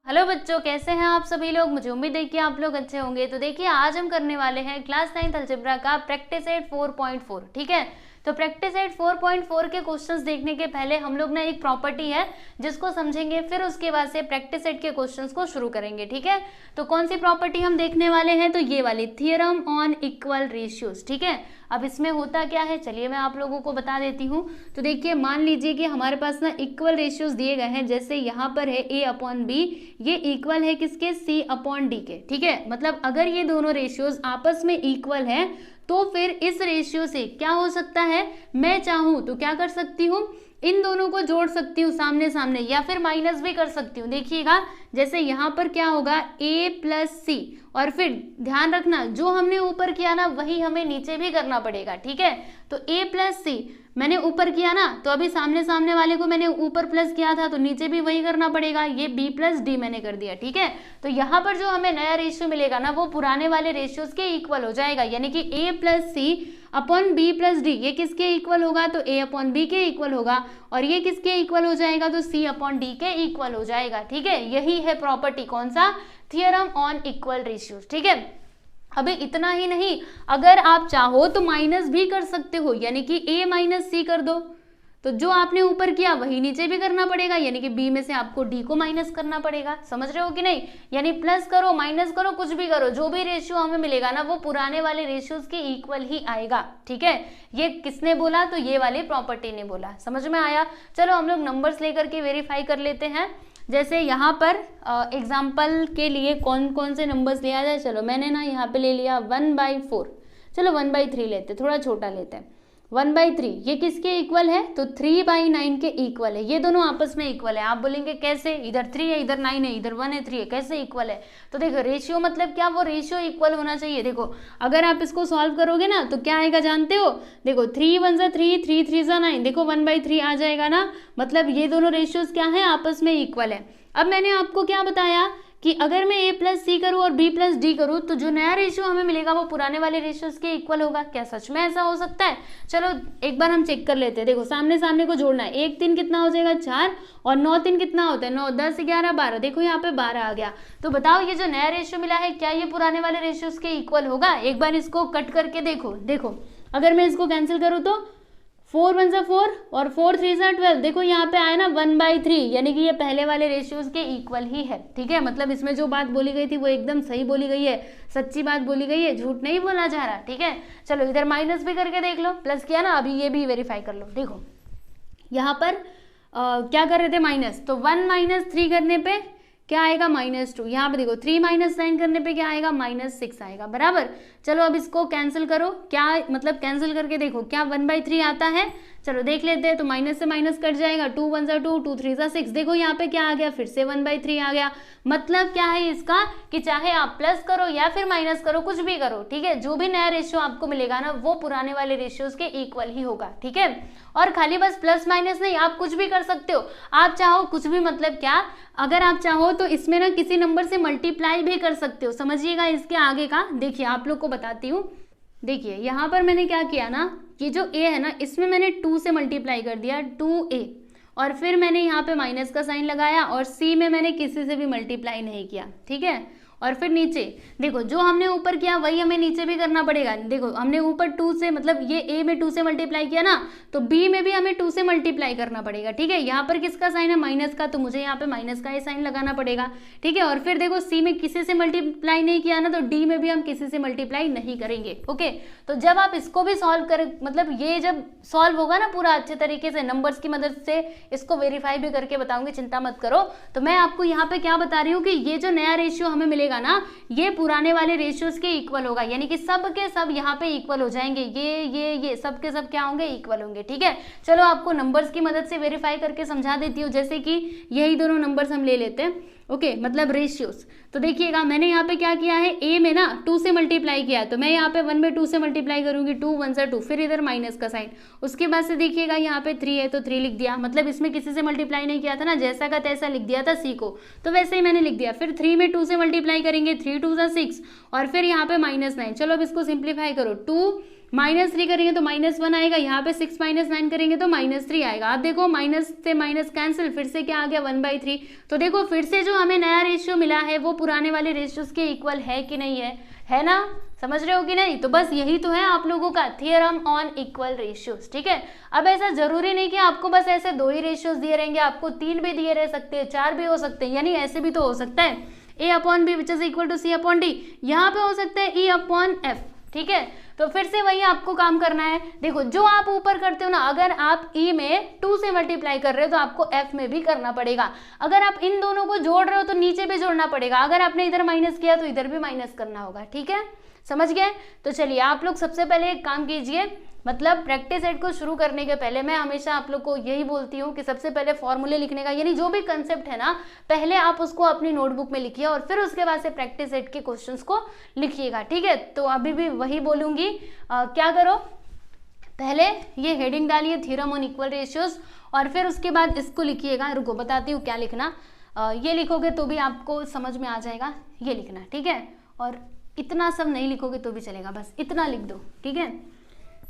Hello बच्चों, कैसे हैं आप सभी लोग। मुझे उम्मीद है कि आप लोग अच्छे होंगे। तो देखिए, आज हम करने वाले हैं क्लास 9th अलजेब्रा का प्रैक्टिस एट 4.4। ठीक है, तो प्रैक्टिस एट 4.4 के क्वेश्चंस देखने के पहले हम लोग ना एक प्रॉपर्टी है जिसको समझेंगे, फिर उसके बाद से प्रैक्टिस एट के क्वेश्चंस को शुरू करेंगे। ठीक है, तो कौन सी प्रॉपर्टी हम देखने वाले हैं, तो ये वाली थ्योरम ऑन इक्वल रेशियोज। ठीक है, अब इसमें होता क्या है, चलिए मैं आप लोगों को बता देती हूँ। तो देखिए, मान लीजिए कि हमारे पास ना इक्वल रेशियोज दिए गए हैं, जैसे यहाँ पर है a अपॉन बी, ये इक्वल है किसके, c अपॉन डी के। ठीक है, मतलब अगर ये दोनों रेशियोज आपस में इक्वल है तो फिर इस रेशियो से क्या हो सकता है, मैं चाहूँ तो क्या कर सकती हूँ, इन दोनों को जोड़ सकती हूँ सामने सामने, या फिर माइनस भी कर सकती हूँ। देखिएगा, जैसे यहाँ पर क्या होगा, a प्लस सी, और फिर ध्यान रखना जो हमने ऊपर किया ना वही हमें नीचे भी करना पड़ेगा। ठीक है, तो a प्लस सी मैंने ऊपर किया ना, तो अभी सामने सामने वाले को मैंने ऊपर प्लस किया था तो नीचे भी वही करना पड़ेगा। ये b प्लस डी मैंने कर दिया। ठीक है, तो यहाँ पर जो हमें नया रेशियो मिलेगा ना वो पुराने वाले रेशियोज के इक्वल हो जाएगा, यानी कि a plus C upon B plus D, ये किसके इक्वल होगा, तो a अपॉन बी के इक्वल होगा, और ये किसके इक्वल हो जाएगा, तो c अपॉन डी के इक्वल हो जाएगा। ठीक है, यही है प्रॉपर्टी, कौन सा, थ्योरम ऑन इक्वल रेशियोज। ठीक है, अभी इतना ही नहीं, अगर आप चाहो तो माइनस भी कर सकते हो, यानी कि a माइनस सी कर दो, तो जो आपने ऊपर किया वही नीचे भी करना पड़ेगा, यानी कि b में से आपको d को माइनस करना पड़ेगा। समझ रहे हो कि नहीं, यानी प्लस करो माइनस करो कुछ भी करो, जो भी रेशियो हमें मिलेगा ना वो पुराने वाले रेशियोज के इक्वल ही आएगा। ठीक है, ये किसने बोला, तो ये वाली प्रॉपर्टी ने बोला। समझ में आया। चलो हम लोग नंबर्स लेकर के वेरीफाई कर लेते हैं। जैसे यहाँ पर एग्जाम्पल के लिए कौन कौन से नंबर्स लिया जाए, चलो मैंने ना यहाँ पे ले लिया 1/4, चलो 1/3 लेते, थोड़ा छोटा लेते हैं। 1/3 ये किसके इक्वल है, तो 3/9 के इक्वल है। ये दोनों आपस में इक्वल है। आप बोलेंगे कैसे, इधर 3 है इधर 9 है, इधर 1 है 3 है, कैसे इक्वल है। तो देखो रेशियो मतलब क्या, वो रेशियो इक्वल होना चाहिए। देखो अगर आप इसको सॉल्व करोगे ना तो क्या आएगा जानते हो, देखो 3 1 3, 3 3 9, देखो 1/3 आ जाएगा ना, मतलब ये दोनों रेशियोज क्या है, आपस में इक्वल है। अब मैंने आपको क्या बताया कि अगर मैं a प्लस सी करूँ और b प्लस डी करूँ तो जो नया रेशियो हमें मिलेगा वो पुराने वाले रेशियोज के इक्वल होगा। क्या सच में ऐसा हो सकता है, चलो एक बार हम चेक कर लेते हैं। देखो सामने सामने को जोड़ना है, 1 3 कितना हो जाएगा 4, और 9 3 कितना होता है 9, 10 11 12, देखो यहाँ पे 12 आ गया। तो बताओ ये जो नया रेशियो मिला है क्या ये पुराने वाले रेशियोज के इक्वल होगा। एक बार इसको कट करके देखो, देखो अगर मैं इसको कैंसिल करूँ तो 4 1 4 और 4 3 12, देखो यहाँ पे आया ना 1/3, यानी कि ये पहले वाले रेशियोज के इक्वल ही है। ठीक है, मतलब इसमें जो बात बोली गई थी वो एकदम सही बोली गई है, सच्ची बात बोली गई है, झूठ नहीं बोला जा रहा। ठीक है, चलो इधर माइनस भी करके देख लो, प्लस किया ना, अभी ये भी वेरीफाई कर लो। देखो यहाँ पर क्या कर रहे थे, माइनस, तो 1 - 3 करने पे क्या आएगा, -2। यहाँ पे देखो 3 - 9 करने पे क्या आएगा, -6 आएगा, बराबर। चलो अब इसको कैंसिल करो, क्या मतलब कैंसिल करके देखो क्या 1/3 आता है, चलो देख लेते हैं। तो माइनस से माइनस कट जाएगा, 2 1 2, 2 3 6, देखो यहाँ पे क्या आ गया, फिर से 1/3 आ गया। मतलब क्या है इसका, कि चाहे आप प्लस करो या फिर माइनस करो, कुछ भी करो, ठीक है, जो भी नया रेशियो आपको मिलेगा ना वो पुराने वाले रेशियोज के इक्वल ही होगा। ठीक है, और खाली बस प्लस माइनस नहीं, आप कुछ भी कर सकते हो। आप चाहो कुछ भी, मतलब क्या, अगर आप चाहो तो इसमें ना किसी नंबर से मल्टीप्लाई भी कर सकते हो। समझिएगा इसके आगे का, देखिए आप लोग को बताती हूँ। देखिए यहाँ पर मैंने क्या किया ना, कि जो a है ना इसमें मैंने 2 से मल्टीप्लाई कर दिया, 2a, और फिर मैंने यहाँ पे माइनस का साइन लगाया, और c में मैंने किसी से भी मल्टीप्लाई नहीं किया। ठीक है, और फिर नीचे देखो जो हमने ऊपर किया वही हमें नीचे भी करना पड़ेगा। देखो हमने ऊपर 2 से, मतलब ये a में 2 से मल्टीप्लाई किया ना, तो b में भी हमें 2 से मल्टीप्लाई करना पड़ेगा। ठीक है, यहाँ पर किसका साइन है, माइनस का, तो मुझे यहाँ पे माइनस का ही साइन लगाना पड़ेगा। ठीक है, और फिर देखो c में किसी से मल्टीप्लाई नहीं किया ना, तो d में भी हम किसी से मल्टीप्लाई नहीं करेंगे। ओके, तो जब आप इसको भी सॉल्व कर, मतलब ये जब सॉल्व होगा ना पूरा अच्छे तरीके से, नंबर्स की मदद से इसको वेरीफाई भी करके बताऊंगी, चिंता मत करो। तो मैं आपको यहाँ पे क्या बता रही हूँ कि ये जो नया रेशियो हमें मिलेगा ना ये पुराने वाले रेशियोज के इक्वल होगा, यानी कि सब के सब यहाँ पे इक्वल हो जाएंगे, ये सब के सब क्या होंगे, इक्वल होंगे। ठीक है, चलो आपको नंबर्स की मदद से वेरीफाई करके समझा देती हूँ। जैसे कि यही दोनों नंबर्स हम ले लेते हैं, ओके, मतलब रेशियोज। तो देखिएगा मैंने यहाँ पे क्या किया है, a में ना 2 से मल्टीप्लाई किया, तो मैं यहाँ पे 1/2 से मल्टीप्लाई करूंगी, 2 1 2, फिर इधर माइनस का साइन, उसके बाद से देखिएगा यहाँ पे 3 है तो 3 लिख दिया, मतलब इसमें किसी से मल्टीप्लाई नहीं किया था ना, जैसा का तैसा लिख दिया था c को, तो वैसे ही मैंने लिख दिया। फिर 3 में 2 से मल्टीप्लाई करेंगे, 3 2 6, और फिर यहाँ पे -9। चलो अब इसको सिंप्लीफाई करो, 2 -3 करेंगे तो -1 आएगा, यहाँ पे 6 - 9 करेंगे तो -3 आएगा। अब देखो माइनस से माइनस कैंसिल, फिर से क्या आ गया 1/3। तो देखो फिर से जो हमें नया रेशियो मिला है वो पुराने वाले रेशियोज के इक्वल है कि नहीं है ना, समझ रहे हो कि नहीं। तो बस यही तो है आप लोगों का थ्योरम ऑन इक्वल रेशियोज, ठीक है। अब ऐसा जरूरी नहीं कि आपको बस ऐसे 2 ही रेशियोज दिए रहेंगे, आपको 3 भी दिए रह सकते हैं, 4 भी हो सकते हैं, यानी ऐसे भी तो हो सकता है A/B which is equal to C/D, यहाँ पे हो सकता है E/F, ठीक है। तो फिर से वही आपको काम करना है। देखो जो आप ऊपर करते हो ना, अगर आप E में 2 से मल्टीप्लाई कर रहे हो तो आपको F में भी करना पड़ेगा। अगर आप इन दोनों को जोड़ रहे हो तो नीचे भी जोड़ना पड़ेगा, अगर आपने इधर माइनस किया तो इधर भी माइनस करना होगा, ठीक है, समझ गए। तो चलिए आप लोग सबसे पहले एक काम कीजिए, मतलब प्रैक्टिस सेट को शुरू करने के पहले मैं हमेशा आप लोग को यही बोलती हूँ कि सबसे पहले फॉर्मूले लिखने का, यानी जो भी कंसेप्ट है ना पहले आप उसको अपनी नोटबुक में लिखिए और फिर उसके बाद से प्रैक्टिस सेट के क्वेश्चंस को लिखिएगा, ठीक है। तो अभी भी वही बोलूंगी, क्या करो, पहले ये हेडिंग डालिए थ्योरम ऑन इक्वल रेशियोज और फिर उसके बाद इसको लिखिएगा। रुको बताती हूँ क्या लिखना, ये लिखोगे तो भी आपको समझ में आ जाएगा, ये लिखना, ठीक है। और इतना सब नहीं लिखोगे तो भी चलेगा, बस इतना लिख दो, ठीक है,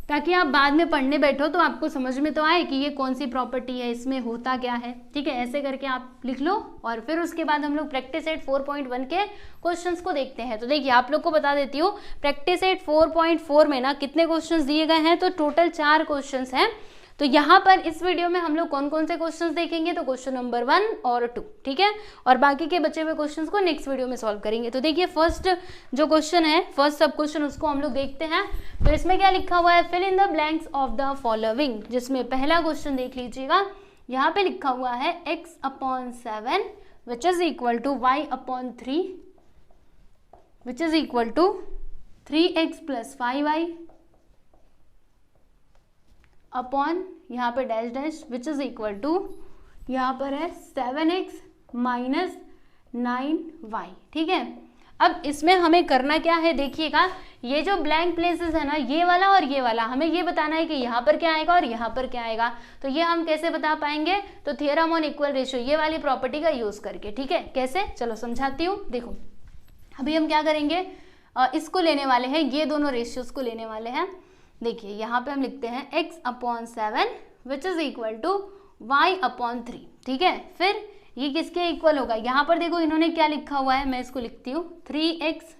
ताकि आप बाद में पढ़ने बैठो तो आपको समझ में तो आए कि ये कौन सी प्रॉपर्टी है, इसमें होता क्या है, ठीक है। ऐसे करके आप लिख लो और फिर उसके बाद हम लोग प्रैक्टिस सेट 4.1 के क्वेश्चंस को देखते हैं। तो देखिए आप लोग को बता देती हूँ, प्रैक्टिस सेट 4.4 में ना कितने क्वेश्चंस दिए गए हैं, तो टोटल 4 क्वेश्चंस हैं। तो यहाँ पर इस वीडियो में हम लोग कौन कौन से क्वेश्चंस देखेंगे, तो क्वेश्चन नंबर 1 और 2, ठीक है, और बाकी के बचे हुए क्वेश्चंस को नेक्स्ट वीडियो में सॉल्व करेंगे। तो देखिए फर्स्ट जो क्वेश्चन है, फर्स्ट सब क्वेश्चन, उसको हम लोग देखते हैं। तो इसमें क्या लिखा हुआ है, fill in the blanks of the following, जिसमें पहला क्वेश्चन देख लीजिएगा, यहाँ पे लिखा हुआ है x/7 which is equal to y/3 which is equal to 3x + 5y upon यहाँ पे dash dash which is equal to, यहाँ पर है 7x - 9y, ठीक है। अब इसमें हमें करना क्या है, देखिएगा ये जो ब्लैंक प्लेसेस है ना, ये वाला और ये वाला, हमें ये बताना है कि यहाँ पर क्या आएगा और यहाँ पर क्या आएगा। तो ये हम कैसे बता पाएंगे, तो थ्योरम ऑन इक्वल रेशियो ये वाली प्रॉपर्टी का यूज करके, ठीक है। कैसे, चलो समझाती हूँ। देखो अभी हम क्या करेंगे, इसको लेने वाले हैं, ये दोनों रेशियोज को लेने वाले हैं। देखिए यहाँ पे हम लिखते हैं x/7 which is equal to y/3, ठीक है। फिर ये किसके इक्वल होगा, यहाँ पर देखो इन्होंने क्या लिखा हुआ है, मैं इसको लिखती हूँ 3x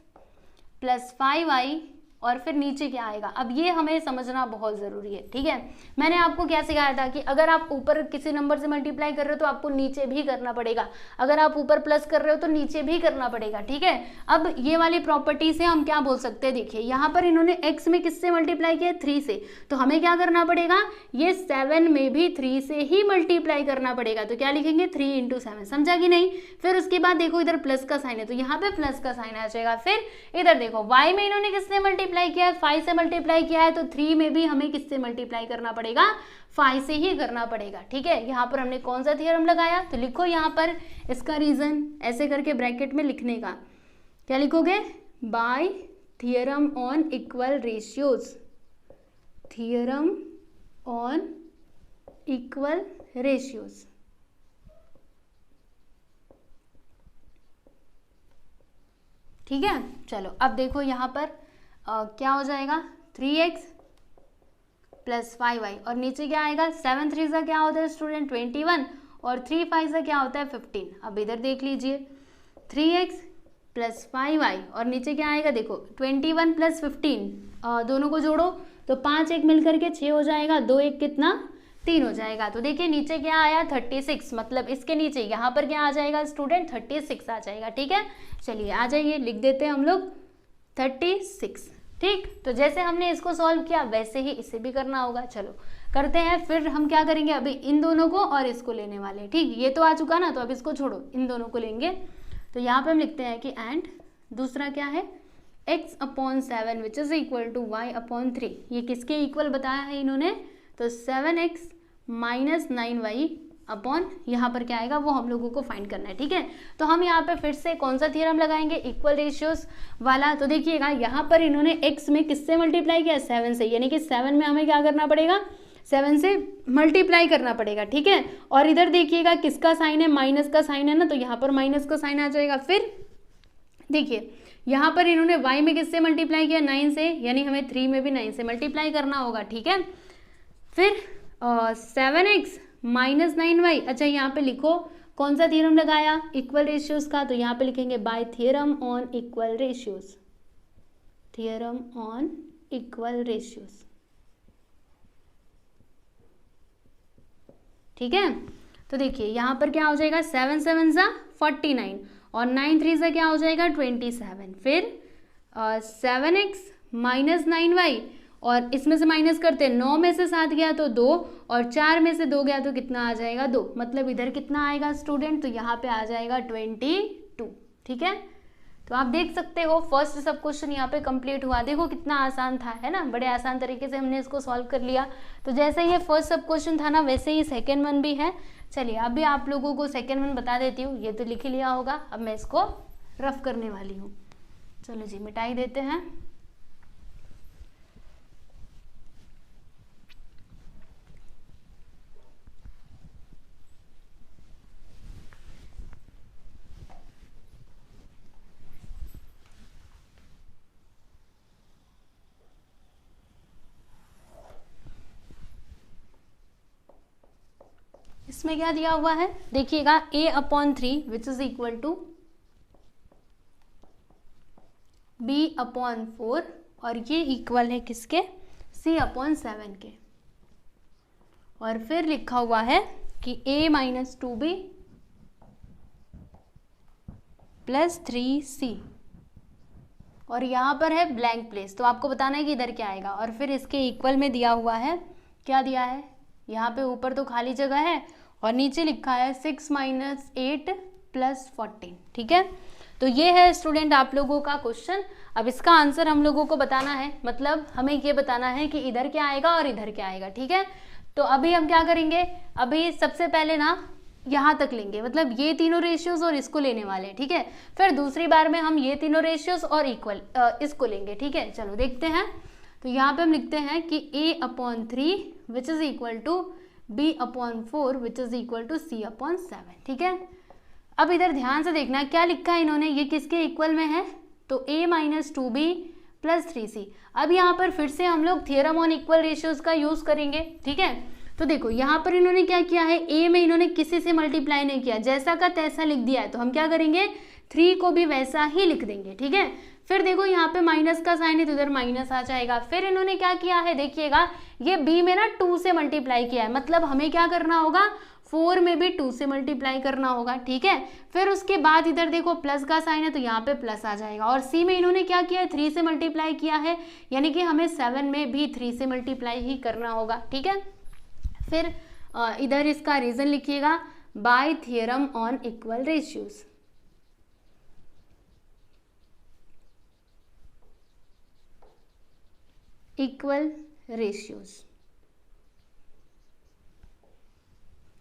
+ 5y और फिर नीचे क्या आएगा। अब ये हमें समझना बहुत ज़रूरी है, ठीक है। मैंने आपको क्या सिखाया था कि अगर आप ऊपर किसी नंबर से मल्टीप्लाई कर रहे हो तो आपको नीचे भी करना पड़ेगा, अगर आप ऊपर प्लस कर रहे हो तो नीचे भी करना पड़ेगा, ठीक है। अब ये वाली प्रॉपर्टी से हम क्या बोल सकते हैं, देखिए यहाँ पर इन्होंने x में किससे मल्टीप्लाई किया, 3 से, तो हमें क्या करना पड़ेगा, ये 7 में भी 3 से ही मल्टीप्लाई करना पड़ेगा। तो क्या लिखेंगे, 3 × 7, समझा कि नहीं। फिर उसके बाद देखो इधर प्लस का साइन है तो यहाँ पे प्लस का साइन आ जाएगा। फिर इधर देखो y में इन्होंने किससे मल्टीप्लाई किया है, 5 से मल्टीप्लाई किया है, तो 3 में भी हमें किससे मल्टीप्लाई करना पड़ेगा, 5 से ही करना पड़ेगा, ठीक है। यहाँ पर हमने कौन सा थ्योरम लगाया, तो लिखो यहाँ पर इसका रीजन ऐसे करके ब्रैकेट में लिखने का, क्या लिखोगे, bye theorem on equal ratios, theorem on equal ratios, ठीक है। चलो अब देखो यहाँ पर क्या हो जाएगा, 3x + 5y और नीचे क्या आएगा, 7 3 क्या होता है स्टूडेंट 21 और 3 5 क्या होता है 15। अब इधर देख लीजिए 3x + 5y और नीचे क्या आएगा, देखो 21 + 15, दोनों को जोड़ो तो 5 1 मिल करके 6 हो जाएगा, 2 1 कितना 3 हो जाएगा। तो देखिए नीचे क्या आया 36, मतलब इसके नीचे यहाँ पर क्या आ जाएगा स्टूडेंट 36 आ जाएगा, ठीक है। चलिए आ जाइए लिख देते हैं हम लोग 36, ठीक। तो जैसे हमने इसको सॉल्व किया वैसे ही इसे भी करना होगा। चलो करते हैं। फिर हम क्या करेंगे, अभी इन दोनों को और इसको लेने वाले हैं, ठीक। ये तो आ चुका ना, तो अब इसको छोड़ो, इन दोनों को लेंगे। तो यहाँ पे हम लिखते हैं कि एंड दूसरा क्या है, x/7 which is equal to y/3। ये किसके इक्वल बताया है इन्होंने, तो 7x - 9y अपॉन यहाँ पर क्या आएगा वो हम लोगों को फाइंड करना है, ठीक है। तो हम यहाँ पे फिर से कौन सा थ्योरम लगाएंगे, इक्वल रेशियोज वाला। तो देखिएगा यहाँ पर इन्होंने x में किससे मल्टीप्लाई किया, 7 से, यानी कि 7 में हमें क्या करना पड़ेगा, 7 से मल्टीप्लाई करना पड़ेगा, ठीक है। और इधर देखिएगा किसका साइन है, माइनस का साइन है ना, तो यहाँ पर माइनस का साइन आ जाएगा। फिर देखिए यहाँ पर इन्होंने y में किससे मल्टीप्लाई किया, 9 से, यानी हमें 3 में भी 9 से मल्टीप्लाई करना होगा, ठीक है। फिर 7x माइनस 9y, अच्छा यहाँ पे लिखो कौन सा थ्योरम लगाया, इक्वल रेशियोज का, तो यहाँ पे लिखेंगे bye theorem on equal ratios, theorem on equal ratios, ठीक है। तो देखिए यहाँ पर क्या हो जाएगा, 7 7 सा 49 और 9 3 सा क्या हो जाएगा 27, फिर 7x माइनस 9y और इसमें से माइनस करते हैं, 9 में से 7 गया तो 2 और 4 में से 2 गया तो कितना आ जाएगा 2, मतलब इधर कितना आएगा स्टूडेंट, तो यहाँ पे आ जाएगा 22, ठीक है। तो आप देख सकते हो फर्स्ट सब क्वेश्चन यहाँ पे कंप्लीट हुआ, देखो कितना आसान था, है ना, बड़े आसान तरीके से हमने इसको सॉल्व कर लिया। तो जैसे ये फर्स्ट सब क्वेश्चन था ना, वैसे ही सेकेंड वन भी है। चलिए अभी आप लोगों को सेकेंड वन बता देती हूँ, ये तो लिख ही लिया होगा, अब मैं इसको रफ करने वाली हूँ। चलो जी मिटाई देते हैं। इसमें क्या दिया हुआ है देखिएगा, a/3 which is equal to b/4 और ये इक्वल है किसके, c/7 के। और फिर लिखा हुआ है कि a-2b प्लस 3c और यहाँ पर है ब्लैंक प्लेस, तो आपको बताना है कि इधर क्या आएगा। और फिर इसके इक्वल में दिया हुआ है, क्या दिया है, यहाँ पे ऊपर तो खाली जगह है और नीचे लिखा है 6 - 8 + 14, ठीक है। तो ये है स्टूडेंट आप लोगों का क्वेश्चन। अब इसका आंसर हम लोगों को बताना है, मतलब हमें ये बताना है कि इधर क्या आएगा और इधर क्या आएगा, ठीक है। तो अभी हम क्या करेंगे, अभी सबसे पहले ना यहाँ तक लेंगे, मतलब ये तीनों रेशियोज और इसको लेने वाले हैं, ठीक है। फिर दूसरी बार में हम ये तीनों रेशियोज और इक्वल इसको लेंगे, ठीक है। चलो देखते हैं। तो यहाँ पे हम लिखते हैं कि a/3 which is equal to b/4 which is equal to c/7, ठीक है। अब इधर ध्यान से देखना क्या लिखा है इन्होंने, ये किसके इक्वल में है, तो a-2b प्लस 3c। अब यहाँ पर फिर से हम लोग थियरम ऑन इक्वल रेशियोज का यूज करेंगे, ठीक है। तो देखो यहाँ पर इन्होंने क्या किया है, a में इन्होंने किसी से मल्टीप्लाई नहीं किया, जैसा का तैसा लिख दिया है, तो हम क्या करेंगे 3 को भी वैसा ही लिख देंगे, ठीक है। फिर देखो यहाँ पे माइनस का साइन है तो इधर माइनस आ जाएगा। फिर इन्होंने क्या किया है देखिएगा, ये b में ना 2 से मल्टीप्लाई किया है, मतलब हमें क्या करना होगा 4 में भी 2 से मल्टीप्लाई करना होगा, ठीक है। फिर उसके बाद इधर देखो प्लस का साइन है तो यहाँ पे प्लस आ जाएगा। और c में इन्होंने क्या किया है 3 से मल्टीप्लाई किया है, यानी कि हमें 7 में भी 3 से मल्टीप्लाई ही करना होगा, ठीक है। फिर इधर इसका रीजन लिखिएगा by theorem on equal ratios. Equal ratios,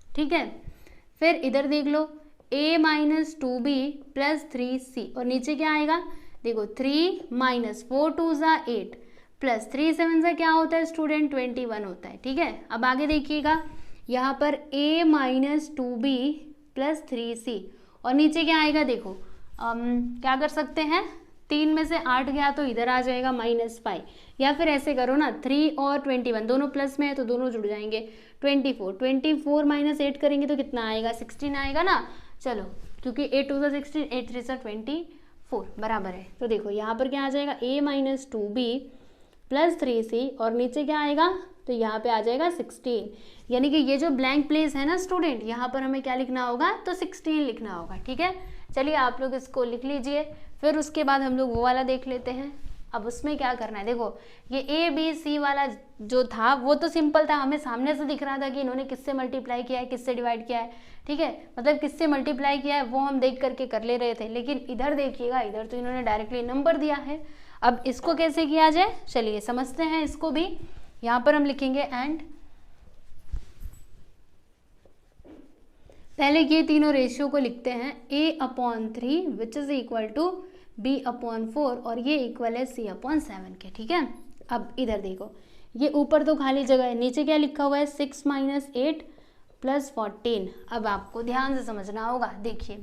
ठीक है। फिर इधर देख लो a-2b प्लस 3c और नीचे क्या आएगा देखो 3 - 4 2 = 8 प्लस 3 7 सा क्या होता है स्टूडेंट 21 होता है, ठीक है। अब आगे देखिएगा यहाँ पर a-2b प्लस 3c और नीचे क्या आएगा देखो क्या कर सकते हैं, 3 में से 8 गया तो इधर आ जाएगा -5, या फिर ऐसे करो ना 3 और 21 दोनों प्लस में है तो दोनों जुड़ जाएंगे, 24 - 8 करेंगे तो कितना आएगा 16 आएगा ना। चलो क्योंकि 8 2 = 16 8 3 = 24 बराबर है। तो देखो यहाँ पर क्या आ जाएगा a-2b प्लस 3c और नीचे क्या आएगा तो यहाँ पे आ जाएगा 16, यानी कि ये जो ब्लैंक प्लेस है ना स्टूडेंट, यहाँ पर हमें क्या लिखना होगा तो 16 लिखना होगा, ठीक है। चलिए आप लोग इसको लिख लीजिए। फिर उसके बाद हम लोग वो वाला देख लेते हैं। अब उसमें क्या करना है देखो, ये a b c वाला जो था वो तो सिंपल था, हमें सामने से दिख रहा था कि इन्होंने किससे मल्टीप्लाई किया है किससे डिवाइड किया है, ठीक है, मतलब किससे मल्टीप्लाई किया है वो हम देख करके कर ले रहे थे। लेकिन इधर देखिएगा, इधर तो इन्होंने डायरेक्टली नंबर दिया है। अब इसको कैसे किया जाए चलिए समझते हैं इसको भी। यहाँ पर हम लिखेंगे एंड पहले ये तीनों रेशियो को लिखते हैं a/3 which is equal to b/4 और ये इक्वल है c/7 के, ठीक है। अब इधर देखो ये ऊपर तो खाली जगह है, नीचे क्या लिखा हुआ है 6 - 8 + 14। अब आपको ध्यान से समझना होगा, देखिए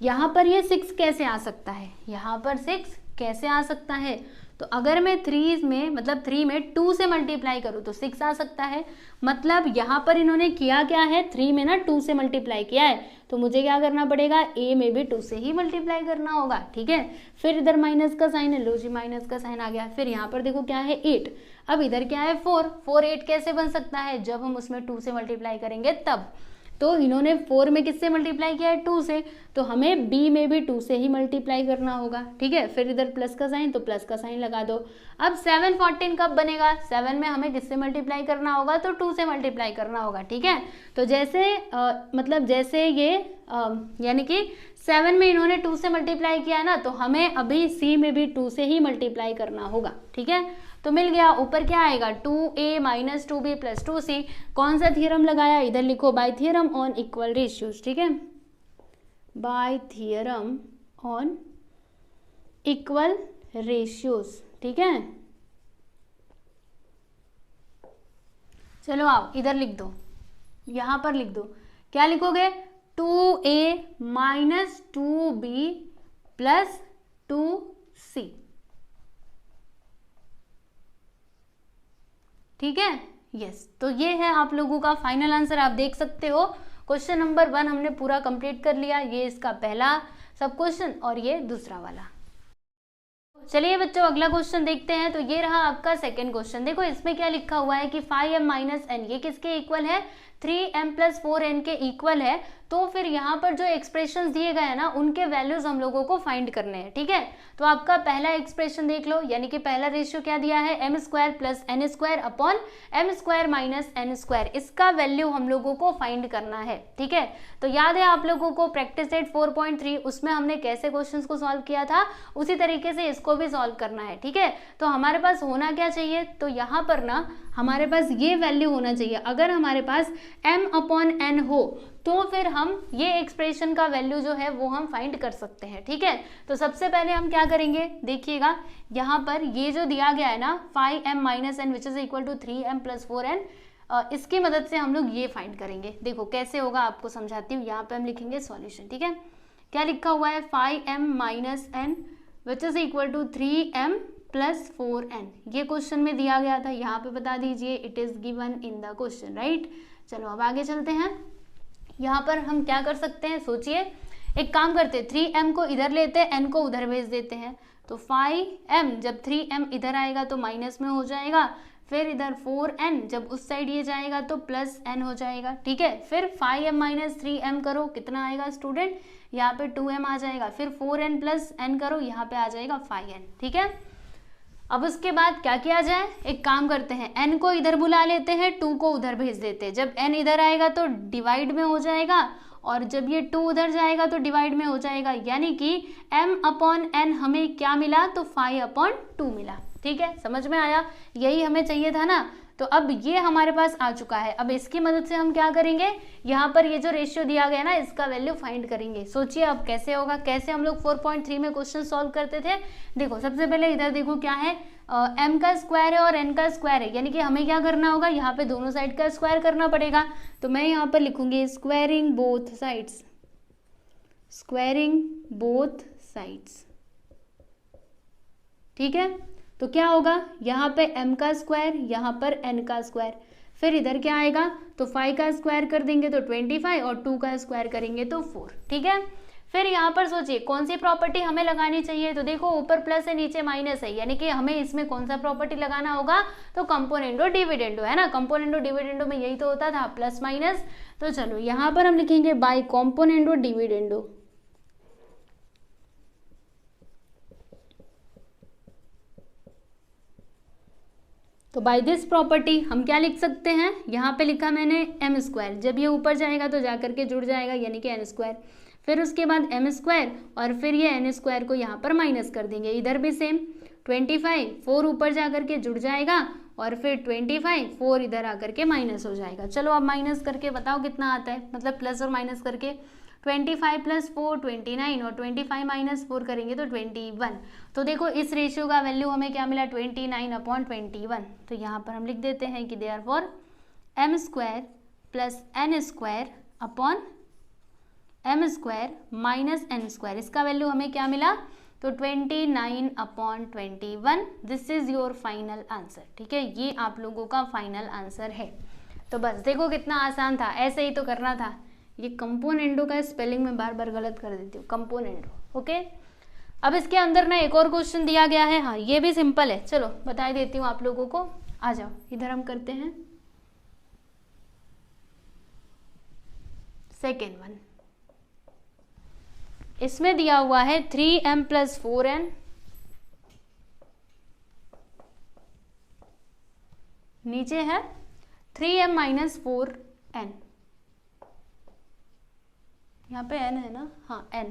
यहाँ पर ये 6 कैसे आ सकता है, यहाँ पर 6 कैसे आ सकता है, तो अगर मैं 3 में मतलब 3 में 2 से मल्टीप्लाई करूँ तो 6 आ सकता है। मतलब यहाँ पर इन्होंने किया क्या है, 3 में ना 2 से मल्टीप्लाई किया है, तो मुझे क्या करना पड़ेगा, ए में भी 2 से ही मल्टीप्लाई करना होगा। ठीक है, फिर इधर माइनस का साइन है, लो जी माइनस का साइन आ गया। फिर यहाँ पर देखो क्या है 8, अब इधर क्या है 4, 4 8 कैसे बन सकता है, जब हम उसमें 2 से मल्टीप्लाई करेंगे तब। तो इन्होंने 4 में किससे मल्टीप्लाई किया है, 2 से, तो हमें बी में भी 2 से ही मल्टीप्लाई करना होगा। ठीक है, फिर इधर प्लस का साइन, तो प्लस का साइन लगा दो। अब 7 14 कब बनेगा, 7 में हमें किससे मल्टीप्लाई करना होगा, तो 2 से मल्टीप्लाई करना होगा। ठीक है, तो जैसे मतलब जैसे ये यानी कि 7 में इन्होंने 2 से मल्टीप्लाई किया ना, तो हमें अभी सी में भी 2 से ही मल्टीप्लाई करना होगा। ठीक है, तो मिल गया, ऊपर क्या आएगा 2a minus 2b plus 2c। कौन सा थ्योरम लगाया, इधर लिखो bye theorem on equal ratios. ठीक है, bye theorem on equal ratios. ठीक है, चलो आओ इधर लिख दो, यहां पर लिख दो, क्या लिखोगे 2a minus 2b plus 2c। ठीक है, यस, तो ये है आप लोगों का फाइनल आंसर। आप देख सकते हो क्वेश्चन नंबर 1 हमने पूरा कंप्लीट कर लिया। ये इसका पहला सब क्वेश्चन और ये दूसरा वाला। चलिए बच्चों अगला क्वेश्चन देखते हैं। तो ये रहा आपका सेकंड क्वेश्चन। देखो इसमें क्या लिखा हुआ है कि 5m माइनस n ये किसके इक्वल है, 3m प्लस 4n के इक्वल है। तो फिर यहाँ पर जो एक्सप्रेशंस दिए गए हैं ना, उनके वैल्यूज हम लोगों को फाइंड करने हैं। ठीक है, तो आपका पहला एक्सप्रेशन देख लो, यानी कि पहला रेशियो क्या दिया है, m square plus n square upon m square minus n square. इसका वैल्यू हम लोगों को फाइंड करना है। ठीक है, तो याद है आप लोगों को प्रैक्टिस सेट 4.3 उसमें हमने कैसे क्वेश्चंस को सॉल्व किया था, उसी तरीके से इसको भी सॉल्व करना है। ठीक है, तो हमारे पास होना क्या चाहिए, तो यहाँ पर ना हमारे पास ये वैल्यू होना चाहिए। अगर हमारे पास m अपॉन n हो तो फिर हम ये एक्सप्रेशन का वैल्यू जो है वो हम फाइंड कर सकते हैं। ठीक है, तो सबसे पहले हम क्या करेंगे, देखिएगा यहाँ पर ये जो दिया गया है ना 5m minus n which is equal to 3m plus 4n, इसकी मदद से हम लोग ये फाइंड करेंगे। देखो कैसे होगा आपको समझाती हूँ। यहाँ पे हम लिखेंगे सॉल्यूशन। ठीक है, क्या लिखा हुआ है 5m minus n which is equal to 3m plus 4n। ये क्वेश्चन में दिया गया था, यहाँ पे बता दीजिए it is given in the question. Right, चलो अब आगे चलते हैं। यहाँ पर हम क्या कर सकते हैं, सोचिए, एक काम करते हैं, 3m को इधर लेते हैं, n को उधर भेज देते हैं। तो 5m जब 3m इधर आएगा तो माइनस में हो जाएगा, फिर इधर 4n जब उस साइड ये जाएगा तो प्लस n हो जाएगा। ठीक है, फिर 5m माइनस 3m करो, कितना आएगा स्टूडेंट, यहाँ पे 2m आ जाएगा। फिर 4n प्लस n करो, यहाँ पे आ जाएगा 5n। ठीक है, अब उसके बाद क्या किया जाए, एक काम करते हैं, n को इधर बुला लेते हैं, 2 को उधर भेज देते हैं। जब n इधर आएगा तो डिवाइड में हो जाएगा, और जब ये 2 उधर जाएगा तो डिवाइड में हो जाएगा, यानी कि m अपॉन n हमें क्या मिला, तो 5 अपॉन 2 मिला। ठीक है, समझ में आया, यही हमें चाहिए था ना। तो अब ये हमारे पास आ चुका है। अब इसकी मदद से हम क्या करेंगे, यहाँ पर ये जो रेशियो दिया गया ना, इसका वैल्यू फाइंड करेंगे। सोचिए अब कैसे होगा, कैसे हम लोग 4.3 में क्वेश्चन सॉल्व करते थे। देखो सबसे पहले इधर देखो क्या है, m का स्क्वायर है और n का स्क्वायर है, यानी कि हमें क्या करना होगा, यहाँ पे दोनों साइड का स्क्वायर करना पड़ेगा। तो मैं यहाँ पर लिखूंगी squaring both sides, squaring both sides. ठीक है, तो क्या होगा, यहाँ पे m का स्क्वायर, यहाँ पर n का स्क्वायर, फिर इधर क्या आएगा, तो 5 का स्क्वायर कर देंगे तो 25 और 2 का स्क्वायर करेंगे तो 4। ठीक है, फिर यहाँ पर सोचिए कौन सी प्रॉपर्टी हमें लगानी चाहिए। तो देखो ऊपर प्लस है नीचे माइनस है, यानी कि हमें इसमें कौन सा प्रॉपर्टी लगाना होगा, तो कंपोनेंडो डिविडेंडो, है ना। कंपोनेंडो डिविडेंडो में यही तो होता था, प्लस माइनस। तो चलो यहाँ पर हम लिखेंगे बाय कंपोनेंडो डिविडेंडो। तो बाय दिस प्रॉपर्टी हम क्या लिख सकते हैं, यहाँ पे लिखा मैंने m स्क्वायर, जब ये ऊपर जाएगा तो जाकर के जुड़ जाएगा, यानी कि n स्क्वायर। फिर उसके बाद m स्क्वायर, और फिर ये n स्क्वायर को यहाँ पर माइनस कर देंगे। इधर भी सेम 25, 4 ऊपर जाकर के जुड़ जाएगा, और फिर 25, 4 इधर आकर के माइनस हो जाएगा। चलो अब माइनस करके बताओ कितना आता है, मतलब प्लस और माइनस करके। 25 प्लस 4 29, और 25 माइनस 4 करेंगे तो 21। तो देखो इस रेशियो का वैल्यू हमें क्या मिला, 29 अपॉन 21। तो यहाँ पर हम लिख देते हैं कि therefore m square plus n square upon m square minus n square, इसका वैल्यू हमें क्या मिला, तो 29/21 this is your final answer. ठीक है, ये आप लोगों का फाइनल आंसर है। तो बस देखो कितना आसान था, ऐसे ही तो करना था। ये कंपोनेंडो का स्पेलिंग में बार बार गलत कर देती हूँ, कंपोनेंडो। ओके, अब इसके अंदर ना एक और क्वेश्चन दिया गया है। हाँ, ये भी सिंपल है, चलो बता देती हूँ आप लोगों को। आ जाओ इधर, हम करते हैं सेकेंड वन। इसमें दिया हुआ है 3m + 4n, नीचे है 3m - 4n। यहाँ पे n है ना, हाँ n।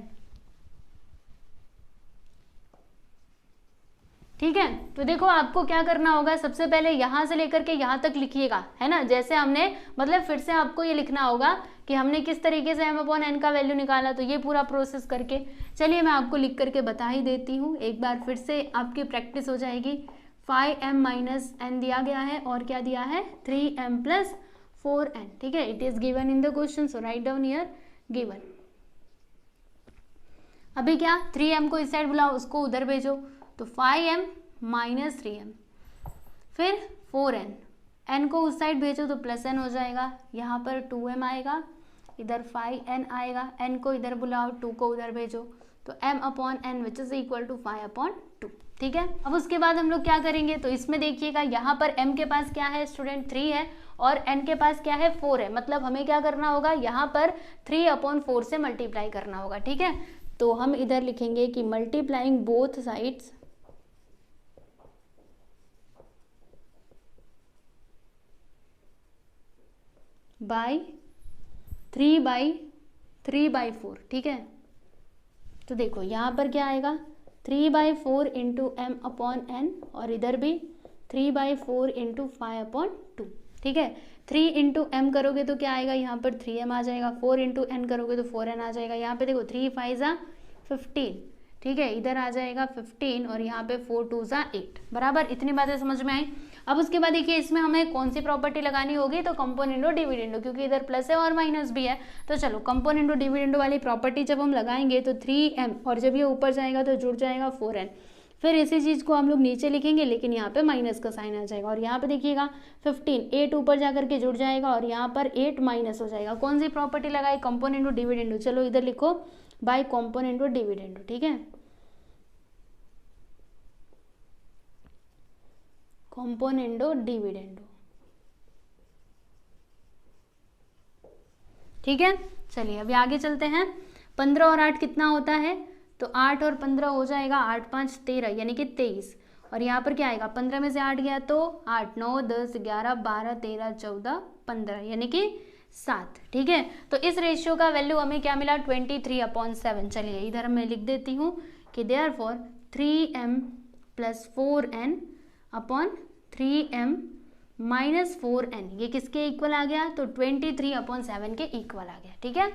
ठीक है, तो देखो आपको क्या करना होगा, सबसे पहले यहाँ से लेकर के यहाँ तक लिखिएगा, है ना। जैसे हमने मतलब फिर से आपको ये लिखना होगा कि हमने किस तरीके से m/n का वैल्यू निकाला, तो ये पूरा प्रोसेस करके चलिए मैं आपको लिख करके बता ही देती हूँ। एक बार फिर से आपकी प्रैक्टिस हो जाएगी। 5m - n दिया गया है और क्या दिया है 3m + 4n। ठीक है, it is given in the question, so write down here given. अभी क्या 3m को इस साइड बुलाओ, उसको उधर भेजो, तो 5m - 3m, फिर 4n, n को उस साइड भेजो तो +n हो जाएगा, यहाँ पर 2m आएगा, इधर 5n आएगा, n को इधर बुलाओ, 2 को उधर भेजो, तो m/n which is equal to 5/2। ठीक है, अब उसके बाद हम लोग क्या करेंगे, तो इसमें देखिएगा यहाँ पर m के पास क्या है स्टूडेंट 3 है और n के पास क्या है 4 है, मतलब हमें क्या करना होगा, यहाँ पर 3/4 से मल्टीप्लाई करना होगा। ठीक है, तो हम इधर लिखेंगे कि मल्टीप्लाइंग बोथ साइड्स बाय 3/4। ठीक है, तो देखो यहाँ पर क्या आएगा 3/4 × m/n और इधर भी 3/4 × 5/2। ठीक है, 3 × m करोगे तो क्या आएगा, यहाँ पर 3m आ जाएगा, 4 × n करोगे तो 4n आ जाएगा। यहाँ पे देखो 3 × 5 = 15। ठीक है, इधर आ जाएगा 15 और यहाँ पे 4 × 2 = 8। बराबर, इतनी बातें समझ में आई। अब उसके बाद देखिए इसमें हमें कौन सी प्रॉपर्टी लगानी होगी, तो कंपोनेंडो डिविडेंडो, क्योंकि इधर प्लस है और माइनस भी है। तो चलो कंपोनेंडो डिविडेंडो वाली प्रॉपर्टी जब हम लगाएंगे तो 3m और जब ये ऊपर जाएगा तो जुड़ जाएगा 4n, फिर इसी चीज़ को हम लोग नीचे लिखेंगे लेकिन यहाँ पे माइनस का साइन आ जाएगा और यहाँ पे देखिएगा 15, 8 ऊपर जा करके जुड़ जाएगा और यहाँ पर 8 माइनस हो जाएगा। कौन सी प्रॉपर्टी लगाए, कंपोनेंडो डिविडेंडो। चलो इधर लिखो बाय कंपोनेंडो डिविडेंडो। ठीक है, कंपोनेंडो डिविडेंडो। ठीक है, चलिए अभी आगे चलते हैं। 15 और 8 कितना होता है, तो 8 और 15 हो जाएगा 8 × 5 = 13 यानी कि 23 और यहाँ पर क्या आएगा 15 में से 8 गया तो 8, 9, 10, 11, 12, 13, 14, 15 यानी कि 7। ठीक है, तो इस रेशियो का वैल्यू हमें क्या मिला 23/7। चलिए इधर मैं लिख देती हूँ कि therefore 3m + 4n / 3m - 4n ये किसके इक्वल आ गया, तो 23/7 के इक्वल आ गया। ठीक है,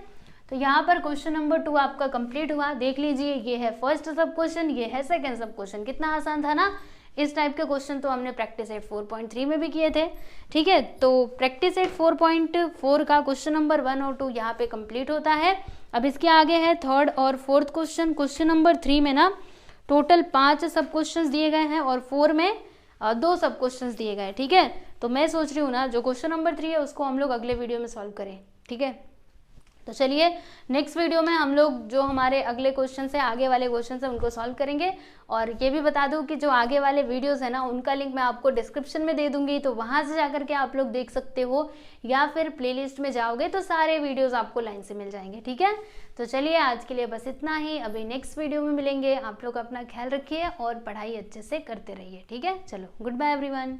तो यहाँ पर क्वेश्चन नंबर 2 आपका कंप्लीट हुआ। देख लीजिए, ये है फर्स्ट सब क्वेश्चन, ये है सेकंड सब क्वेश्चन। कितना आसान था ना। इस टाइप के क्वेश्चन तो हमने प्रैक्टिस सेट 4.3 में भी किए थे। ठीक है, तो प्रैक्टिस सेट 4.4 का क्वेश्चन नंबर 1 और 2 यहाँ पे कंप्लीट होता है। अब इसके आगे है थर्ड और फोर्थ क्वेश्चन। क्वेश्चन नंबर 3 में ना टोटल 5 सब क्वेश्चन दिए गए हैं और 4 में 2 सब क्वेश्चन दिए गए। ठीक है, तो मैं सोच रही हूँ ना जो क्वेश्चन नंबर 3 है उसको हम लोग अगले वीडियो में सॉल्व करें। ठीक है, तो चलिए नेक्स्ट वीडियो में हम लोग जो हमारे अगले क्वेश्चन है, आगे वाले क्वेश्चन है, उनको सॉल्व करेंगे। और ये भी बता दूं कि जो आगे वाले वीडियोस है ना उनका लिंक मैं आपको डिस्क्रिप्शन में दे दूंगी, तो वहां से जाकर के आप लोग देख सकते हो, या फिर प्लेलिस्ट में जाओगे तो सारे वीडियोस आपको लाइन से मिल जाएंगे। ठीक है, तो चलिए आज के लिए बस इतना ही। अभी नेक्स्ट वीडियो में मिलेंगे। आप लोग अपना ख्याल रखिए और पढ़ाई अच्छे से करते रहिए। ठीक है, चलो गुड बाय एवरीवन।